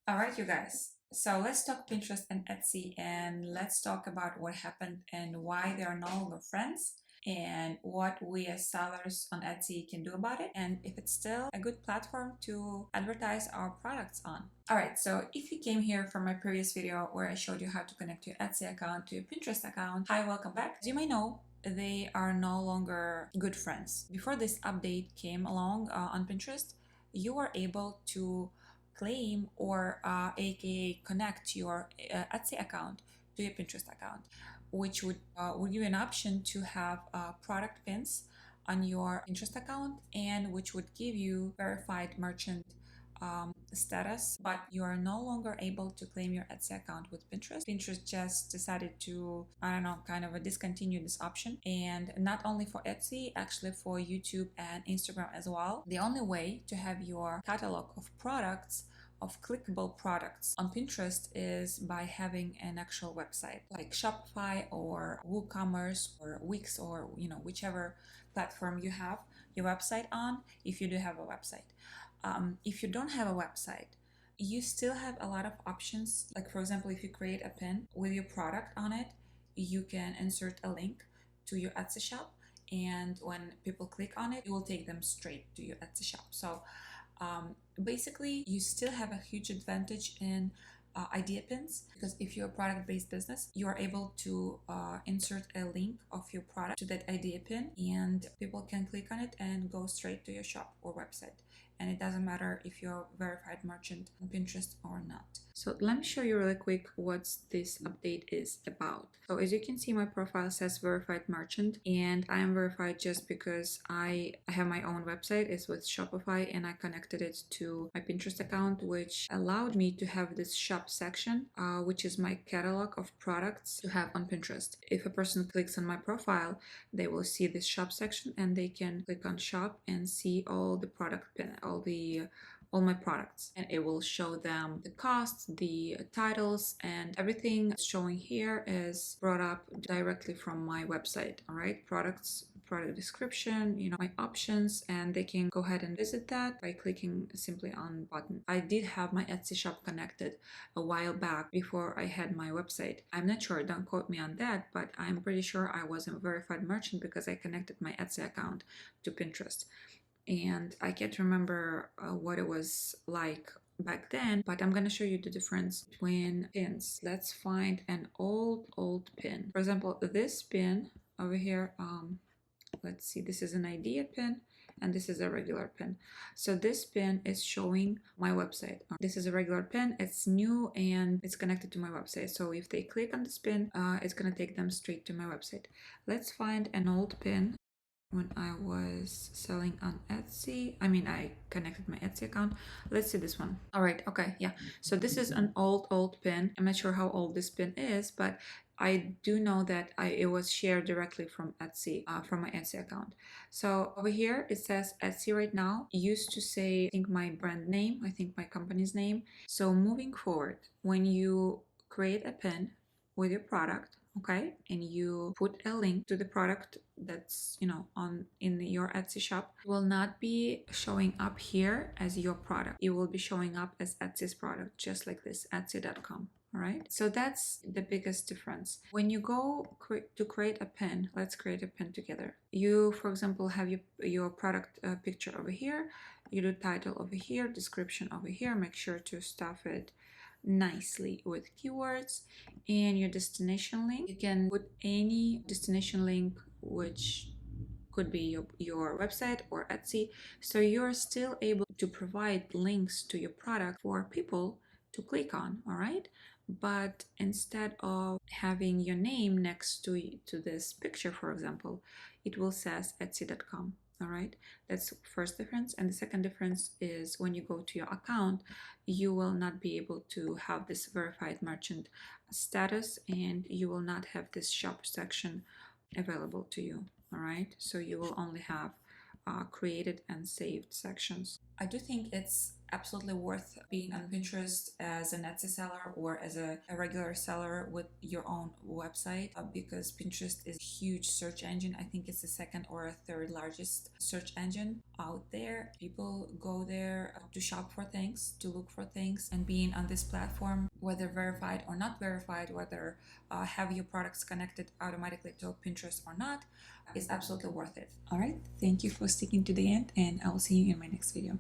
All right, you guys. So let's talk Pinterest and Etsy, and let's talk about what happened and why they are no longer friends, and what we as sellers on Etsy can do about it, and if it's still a good platform to advertise our products on. All right, so if you came here from my previous video where I showed you how to connect your Etsy account to your Pinterest account, hi, welcome back. As you may know, they are no longer good friends. Before this update came along on Pinterest, you were able to claim or aka connect your Etsy account to your Pinterest account, which would give you an option to have product pins on your Pinterest account, and which would give you verified merchant status, but you are no longer able to claim your Etsy account with Pinterest. Pinterest just decided to, I don't know, kind of discontinue this option. And not only for Etsy, actually for YouTube and Instagram as well. The only way to have your catalog of products, of clickable products on Pinterest, is by having an actual website like Shopify or WooCommerce or Wix, or whichever platform you have your website on, if you do have a website. If you don't have a website, you still have a lot of options. Like, for example, if you create a pin with your product on it, you can insert a link to your Etsy shop, and when people click on it, it will take them straight to your Etsy shop. So basically, you still have a huge advantage in idea pins, because if you're a product-based business, you are able to insert a link of your product to that idea pin, and people can click on it and go straight to your shop or website. And it doesn't matter if you're a verified merchant on Pinterest or not. So let me show you really quick what this update is about. So as you can see, my profile says verified merchant, and I am verified just because I have my own website. It's with Shopify, and I connected it to my Pinterest account, which allowed me to have this shop section, which is my catalog of products to have on Pinterest. If a person clicks on my profile, they will see this shop section, and they can click on shop and see all the product pin, all my products, and it will show them the costs, the titles, and everything showing here is brought up directly from my website. All right, products, product description, my options, and they can go ahead and visit that by clicking simply on button. I did have my Etsy shop connected a while back before I had my website. I'm not sure, don't quote me on that, but I'm pretty sure I was a verified merchant because I connected my Etsy account to Pinterest. And I can't remember what it was like back then, but I'm gonna show you the difference between pins. Let's find an old pin. For example, this pin over here, let's see, this is an idea pin and this is a regular pin. So this pin is showing my website. This is a regular pin, it's new and it's connected to my website. So if they click on this pin, it's gonna take them straight to my website. Let's find an old pin. When I was selling on Etsy, I connected my Etsy account. Let's see this one. All right, okay, yeah. So this is an old pin. I'm not sure how old this pin is, but I do know that it was shared directly from Etsy, from my Etsy account. So over here, it says Etsy right now. It used to say, I think, my brand name, I think my company's name. So moving forward, when you create a pin with your product, okay, and you put a link to the product that's in your Etsy shop, it will not be showing up here as your product. It will be showing up as Etsy's product, just like this, etsy.com. All right, so that's the biggest difference. When you go to create a pin, let's create a pin together. You, for example, have your product picture over here, you do title over here, description over here, make sure to stuff it nicely with keywords, and your destination link. You can put any destination link, which could be your website or Etsy, so you're still able to provide links to your product for people to click on. All right, but instead of having your name next to this picture, for example, it will says etsy.com. All right, that's the first difference. And the second difference is when you go to your account, you will not be able to have this verified merchant status, and you will not have this shop section available to you. All right, so you will only have created and saved sections. I do think it's absolutely worth being on Pinterest as an Etsy seller or as a regular seller with your own website, because Pinterest is a huge search engine. I think it's the second or third largest search engine out there. People go there to shop for things, to look for things, and being on this platform, whether verified or not verified, whether have your products connected automatically to Pinterest or not, is absolutely worth it. All right, thank you for sticking to the end, and I will see you in my next video.